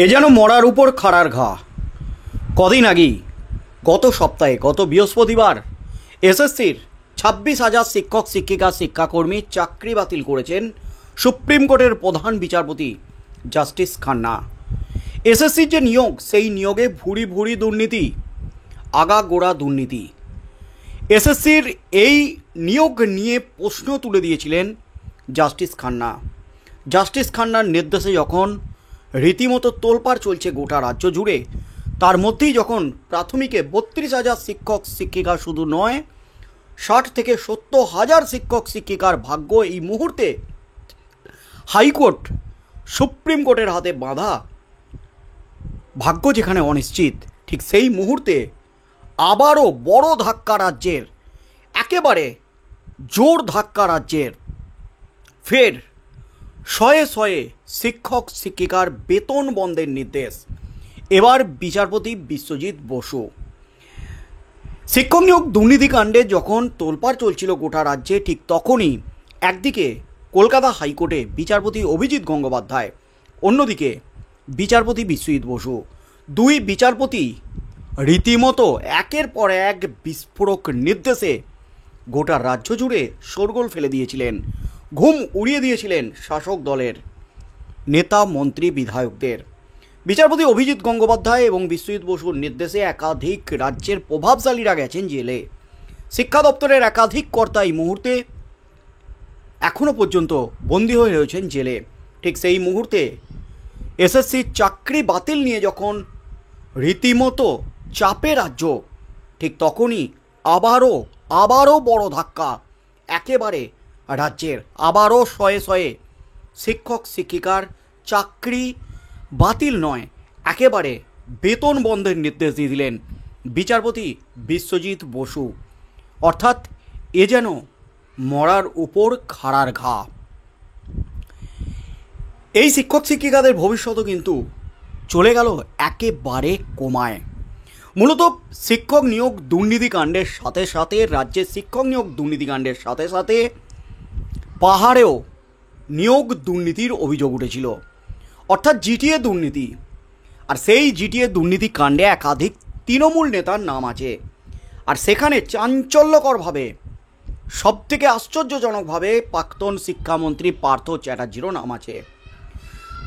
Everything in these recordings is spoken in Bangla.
এ যেন মরার উপর খাড়ার ঘা। কদিন আগেই গত সপ্তাহে গত বৃহস্পতিবার এসএসসির 26,000 শিক্ষক শিক্ষিকা শিক্ষাকর্মী চাকরি বাতিল করেছেন সুপ্রিম কোর্টের প্রধান বিচারপতি জাস্টিস খান্না। এসএসসির যে নিয়োগ, সেই নিয়োগে ভুরি ভুরি দুর্নীতি, আগাগোড়া দুর্নীতি। এসএসসির এই নিয়োগ নিয়ে প্রশ্ন তুলে দিয়েছিলেন জাস্টিস খান্না। জাস্টিস খান্নার নির্দেশে যখন রীতিমতো তোলপাড় চলছে গোটা রাজ্য জুড়ে, তার মধ্যেই যখন প্রাথমিকে 32,000 শিক্ষক শিক্ষিকা শুধু নয়, 60 থেকে 70,000 শিক্ষক শিক্ষিকার ভাগ্য এই মুহূর্তে হাইকোর্ট সুপ্রিম কোর্টের হাতে বাঁধা, ভাগ্য যেখানে অনিশ্চিত, ঠিক সেই মুহূর্তে আবারও বড় ধাক্কা রাজ্যের, একেবারে জোর ধাক্কা রাজ্যের। ফের শয়ে শয়ে শিক্ষক শিক্ষিকার বেতন বন্ধের নির্দেশ। এবার বিচারপতি বিশ্বজিৎ বসু। শিক্ষক নিয়োগ দুর্নীতিকাণ্ডে যখন তোলপাড় চলছিল গোটা রাজ্যে, ঠিক তখনই একদিকে কলকাতা হাইকোর্টে বিচারপতি অভিজিৎ গঙ্গোপাধ্যায়, অন্যদিকে বিচারপতি বিশ্বজিৎ বসু, দুই বিচারপতি রীতিমতো একের পর এক বিস্ফোরক নির্দেশে গোটা রাজ্য জুড়ে শোরগোল ফেলে দিয়েছিলেন, ঘুম উড়িয়ে দিয়েছিলেন শাসক দলের নেতা মন্ত্রী বিধায়কদের। বিচারপতি অভিজিৎ গঙ্গোপাধ্যায় এবং বিশ্বজিৎ বসুর নির্দেশে একাধিক রাজ্যের প্রভাবশালীরা গেছেন জেলে। শিক্ষা দপ্তরের একাধিক কর্তা এই মুহূর্তে এখনও পর্যন্ত বন্দী হয়ে রয়েছেন জেলে। ঠিক সেই মুহূর্তে এসএসসির চাকরি বাতিল নিয়ে যখন রীতিমতো চাপে রাজ্য, ঠিক তখনই আবারও বড় ধাক্কা একেবারে রাজ্যের। আবারও শয়ে শয়ে শিক্ষক শিক্ষিকার চাকরি বাতিল নয়, একেবারে বেতন বন্ধের নির্দেশ দিয়ে দিলেন বিচারপতি বিশ্বজিৎ বসু। অর্থাৎ এ যেন মরার উপর খাড়ার ঘা। এই শিক্ষক শিক্ষিকাদের ভবিষ্যৎও কিন্তু চলে গেল একেবারে কোমায়। মূলত শিক্ষক নিয়োগ দুর্নীতিকাণ্ডের সাথে সাথে, রাজ্যের শিক্ষক নিয়োগ দুর্নীতিকাণ্ডের সাথে সাথে পাহাড়েও নিয়োগ দুর্নীতির অভিযোগ উঠেছিল, অর্থাৎ জিটিএ দুর্নীতি। আর সেই জিটিএ দুর্নীতি কাণ্ডে একাধিক তৃণমূল নেতার নাম আছে। আর সেখানে চাঞ্চল্যকরভাবে, সবথেকে আশ্চর্যজনকভাবে প্রাক্তন শিক্ষামন্ত্রী পার্থ চ্যাটার্জিরও নাম আছে।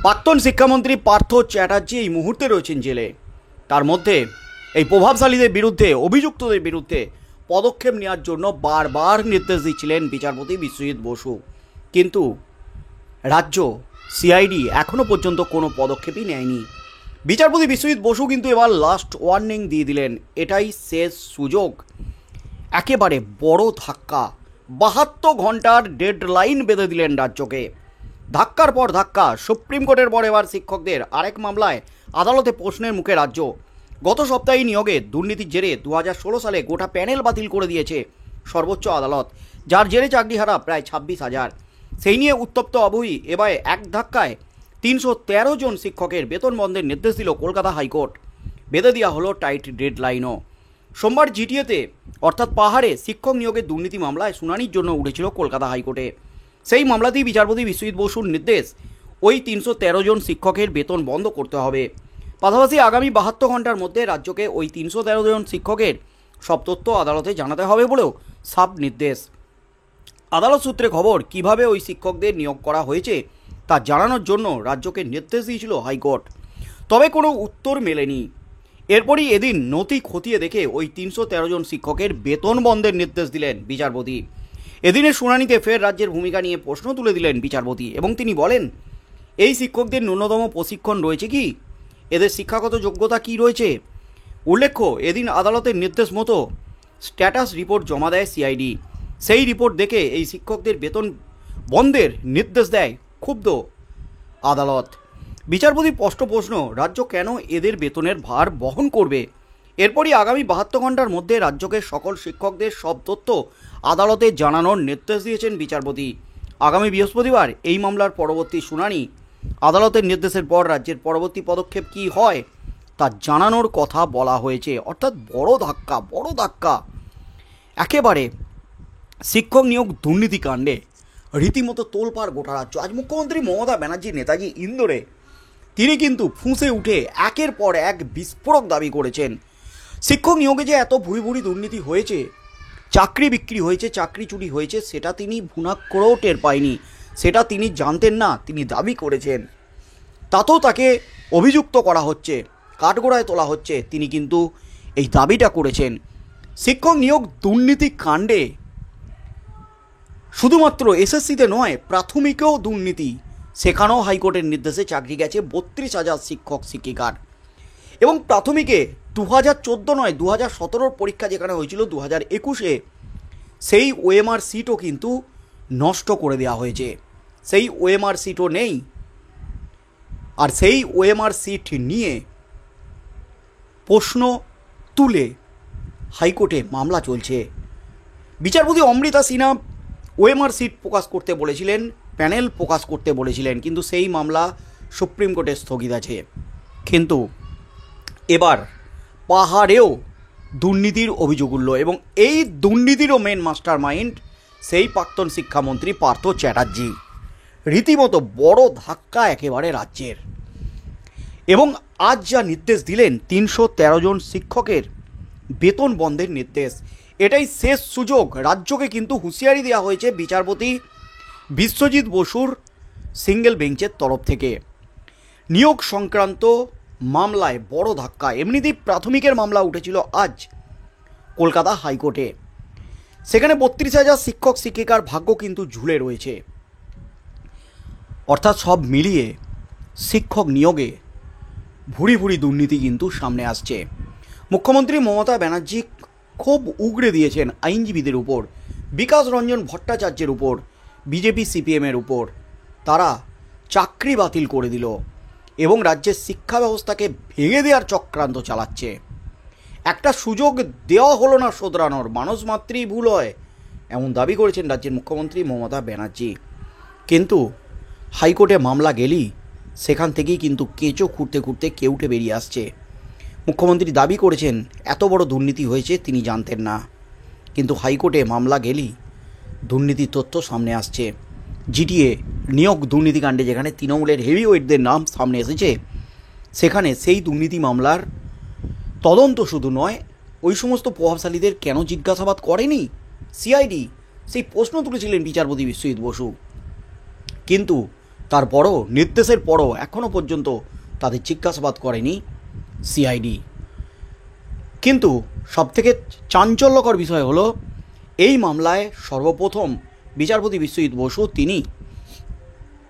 প্রাক্তন শিক্ষামন্ত্রী পার্থ চ্যাটার্জি এই মুহূর্তে রয়েছেন জেলে। তার মধ্যে এই প্রভাবশালীদের বিরুদ্ধে, অভিযুক্তদের বিরুদ্ধে পদক্ষেপ নেওয়ার জন্য বারবার নির্দেশ দিচ্ছিলেন বিচারপতি বিশ্বজিৎ বসু, কিন্তু রাজ্য সিআইডি এখনও পর্যন্ত কোনো পদক্ষেপই নেয়নি। বিচারপতি বিশ্বজিৎ বসু কিন্তু এবার লাস্ট ওয়ার্নিং দিয়ে দিলেন, এটাই শেষ সুযোগ। একেবারে বড় ধাক্কা, 72 ঘন্টার ডেডলাইন বেঁধে দিলেন রাজ্যকে। ধাক্কার পর ধাক্কা, সুপ্রিম কোর্টের পর এবার শিক্ষকদের আরেক মামলায় আদালতে প্রশ্নের মুখে রাজ্য। গত সপ্তাহে নিয়োগে দুর্নীতির জেরে 2016 সালে গোটা প্যানেল বাতিল করে দিয়েছে সর্বোচ্চ আদালত, যার জেরে চাকরিহারা প্রায় 26,000। সেই নিয়ে উত্তপ্ত আবহে এবার এক ধাক্কায় 313 জন শিক্ষকের বেতন বন্ধের নির্দেশ দিল কলকাতা হাইকোর্ট। বেঁধে দেওয়া হলো টাইট ডেডলাইনও। সোমবার জিটিএতে অর্থাৎ পাহাড়ে শিক্ষক নিয়োগের দুর্নীতি মামলায় শুনানির জন্য উঠেছিল কলকাতা হাইকোর্টে। সেই মামলাতেই বিচারপতি বিশ্বজিৎ বসুর নির্দেশ, ওই 313 জন শিক্ষকের বেতন বন্ধ করতে হবে। পাশাপাশি আগামী 72 ঘন্টার মধ্যে রাজ্যকে ওই 313 জন শিক্ষকের সব তথ্য আদালতে জানাতে হবে বলেও সাব নির্দেশ। আদালত সূত্রে খবর, কিভাবে ওই শিক্ষকদের নিয়োগ করা হয়েছে তা জানানোর জন্য রাজ্যকে নির্দেশ দিয়েছিল হাইকোর্ট, তবে কোনো উত্তর মেলেনি। এরপরই এদিন নথি খতিয়ে দেখে ওই 313 জন শিক্ষকের বেতন বন্ধের নির্দেশ দিলেন বিচারপতি। এদিনের শুনানিতে ফের রাজ্যের ভূমিকা নিয়ে প্রশ্ন তুলে দিলেন বিচারপতি এবং তিনি বলেন, এই শিক্ষকদের ন্যূনতম প্রশিক্ষণ রয়েছে কি, এদের শিক্ষাগত যোগ্যতা কি রয়েছে। উল্লেখ্য, এদিন আদালতের নির্দেশ মতো স্ট্যাটাস রিপোর্ট জমা দেয় সিআইডি। সেই রিপোর্ট দেখে এই শিক্ষকদের বেতন বন্ধের নির্দেশ দেয় ক্ষুব্ধ আদালত। বিচারপতি স্পষ্ট প্রশ্ন, রাজ্য কেন এদের বেতনের ভার বহন করবে। এরপরই আগামী 72 ঘন্টার মধ্যে রাজ্যকে সকল শিক্ষকদের সব তথ্য আদালতে জানানোর নির্দেশ দিয়েছেন বিচারপতি। আগামী বৃহস্পতিবার এই মামলার পরবর্তী শুনানি। আদালতের নির্দেশের পর রাজ্যের পরবর্তী পদক্ষেপ কী হয় তা জানানোর কথা বলা হয়েছে। অর্থাৎ বড় ধাক্কা একেবারে শিক্ষক নিয়োগ দুর্নীতিকাণ্ডে রীতিমতো তোলপাড় গোটা রাজ্য। আজ মুখ্যমন্ত্রী মমতা ব্যানার্জি নেতাজি ইন্দোরে তিনি কিন্তু ফুঁসে উঠে একের পর এক বিস্ফোরক দাবি করেছেন শিক্ষক নিয়োগে যে এত ভুরি ভুরি দুর্নীতি হয়েছে, চাকরি বিক্রি হয়েছে, চাকরি চুরি হয়েছে, সেটা তিনি ভুনাক করেও টের পায়নি, সেটা তিনি জানতেন না, তিনি দাবি করেছেন। তাতেও তাকে অভিযুক্ত করা হচ্ছে, কাঠগড়ায় তোলা হচ্ছে। তিনি কিন্তু এই দাবিটা করেছেন। শিক্ষক নিয়োগ দুর্নীতি কাণ্ডে শুধুমাত্র এসএসসিতে নয়, প্রাথমিকেও দুর্নীতি, সেখানেও হাইকোর্টের নির্দেশে চাকরি গেছে 32,000 শিক্ষক শিক্ষিকার। এবং প্রাথমিকে 2014 নয় 2017 পরীক্ষা যেখানে হয়েছিল 2021-এ, সেই ওএমআর সিটও কিন্তু নষ্ট করে দেওয়া হয়েছে, সেই ওএমআর সিটও নেই। আর সেই ওএমআর সিট নিয়ে প্রশ্ন তুলে হাইকোর্টে মামলা চলছে। বিচারপতি অমৃতা সিনহা ওএমআর সিট প্রকাশ করতে বলেছিলেন, প্যানেল প্রকাশ করতে বলেছিলেন, কিন্তু সেই মামলা সুপ্রিম কোর্টে স্থগিত আছে। কিন্তু এবার পাহাড়েও দুর্নীতির অভিযোগ উঠল, এবং এই দুর্নীতিরও মেন মাস্টার মাইন্ড সেই প্রাক্তন শিক্ষামন্ত্রী পার্থ চ্যাটার্জি। রীতিমতো বড় ধাক্কা একেবারে রাজ্যের। এবং আজ যা নির্দেশ দিলেন 313 জন শিক্ষকের বেতন বন্ধের নির্দেশ, এটাই শেষ সুযোগ। রাজ্যকে কিন্তু হুঁশিয়ারি দেওয়া হয়েছে বিচারপতি বিশ্বজিৎ বসুর সিঙ্গেল বেঞ্চের তরফ থেকে। নিয়োগ সংক্রান্ত মামলায় বড় ধাক্কা। এমনিতেই প্রাথমিকের মামলা উঠেছিল আজ কলকাতা হাইকোর্টে, সেখানে 32,000 শিক্ষক শিক্ষিকার ভাগ্য কিন্তু ঝুলে রয়েছে। অর্থাৎ সব মিলিয়ে শিক্ষক নিয়োগে ভুরি ভুরি দুর্নীতি কিন্তু সামনে আসছে। মুখ্যমন্ত্রী মমতা ব্যানার্জি খুব উগড়ে দিয়েছেন আইনজীবীদের উপর, বিকাশ রঞ্জন ভট্টাচার্যের উপর, বিজেপি সিপিএমের উপর। তারা চাকরি বাতিল করে দিল এবং রাজ্যের শিক্ষা ব্যবস্থাকে ভেঙে দেওয়ার চক্রান্ত চালাচ্ছে। একটা সুযোগ দেওয়া হলো না শোধরানোর, মানুষ মাত্রই ভুল হয়, এমন দাবি করেছেন রাজ্যের মুখ্যমন্ত্রী মমতা ব্যানার্জি। কিন্তু হাইকোর্টে মামলা গেলেই সেখান থেকেই কিন্তু কেঁচো খুঁড়তে খুঁড়তে কেউটে বেরিয়ে আসছে। মুখ্যমন্ত্রী দাবি করেছেন এত বড় দুর্নীতি হয়েছে তিনি জানতেন না, কিন্তু হাইকোর্টে মামলা গেলেই দুর্নীতির তথ্য সামনে আসছে। জিটিএ নিয়োগ দুর্নীতিকাণ্ডে যেখানে তৃণমূলের হেভিওয়েটদের নাম সামনে এসেছে, সেখানে সেই দুর্নীতি মামলার তদন্ত শুধু নয়, ওই সমস্ত প্রভাবশালীদের কেন জিজ্ঞাসাবাদ করেনি সিআইডি, সেই প্রশ্ন তুলেছিলেন বিচারপতি বিশ্বজিৎ বসু। কিন্তু তারপরও, নির্দেশের পরও এখনও পর্যন্ত তাদের জিজ্ঞাসাবাদ করেনি সিআইডি। কিন্তু সবথেকে চাঞ্চল্যকর বিষয় হলো, এই মামলায় সর্বপ্রথম বিচারপতি বিশ্বজিৎ বসু তিনি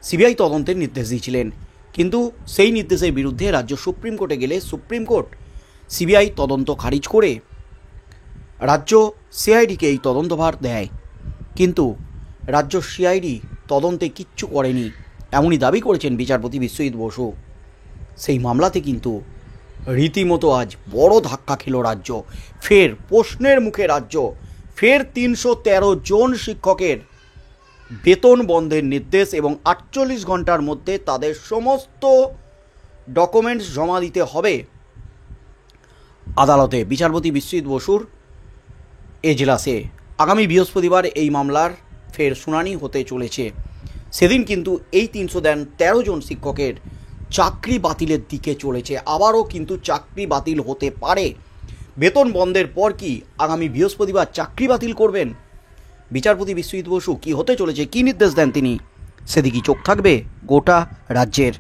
সিবিআই তদন্তের নির্দেশ দিয়েছিলেন, কিন্তু সেই নির্দেশের বিরুদ্ধে রাজ্য সুপ্রিম কোর্টে গেলে সুপ্রিম কোর্ট সিবিআই তদন্ত খারিজ করে রাজ্য সিআইডিকে এই তদন্তভার দেয়। কিন্তু রাজ্য সিআইডি তদন্তে কিচ্ছু করেনি, এমনই দাবি করেছেন বিচারপতি বিশ্বজিৎ বসু। সেই মামলাতে কিন্তু রীতিমতো আজ বড় ধাক্কা খেল রাজ্য। ফের প্রশ্নের মুখে রাজ্য, ফের 313 জন শিক্ষকের বেতন বন্ধের নির্দেশ এবং 48 ঘন্টার মধ্যে তাদের সমস্ত ডকুমেন্টস জমা দিতে হবে আদালতে। বিচারপতি বিশ্বজিৎ বসুর এজলাসে আগামী বৃহস্পতিবার এই মামলার ফের শুনানি হতে চলেছে। সেদিন কিন্তু এই 313 জন শিক্ষকের চাকরি বাতিলের দিকে চলেছে। আবারও কিন্তু চাকরি বাতিল হতে পারে। বেতন বন্ধের পর কি আগামী বৃহস্পতিবার চাকরি বাতিল করবেন বিচারপতি বিশ্বজিৎ বসু? কি হতে চলেছে, কি নির্দেশ দেন তিনি, সেদিকেই চোখ থাকবে গোটা রাজ্যের।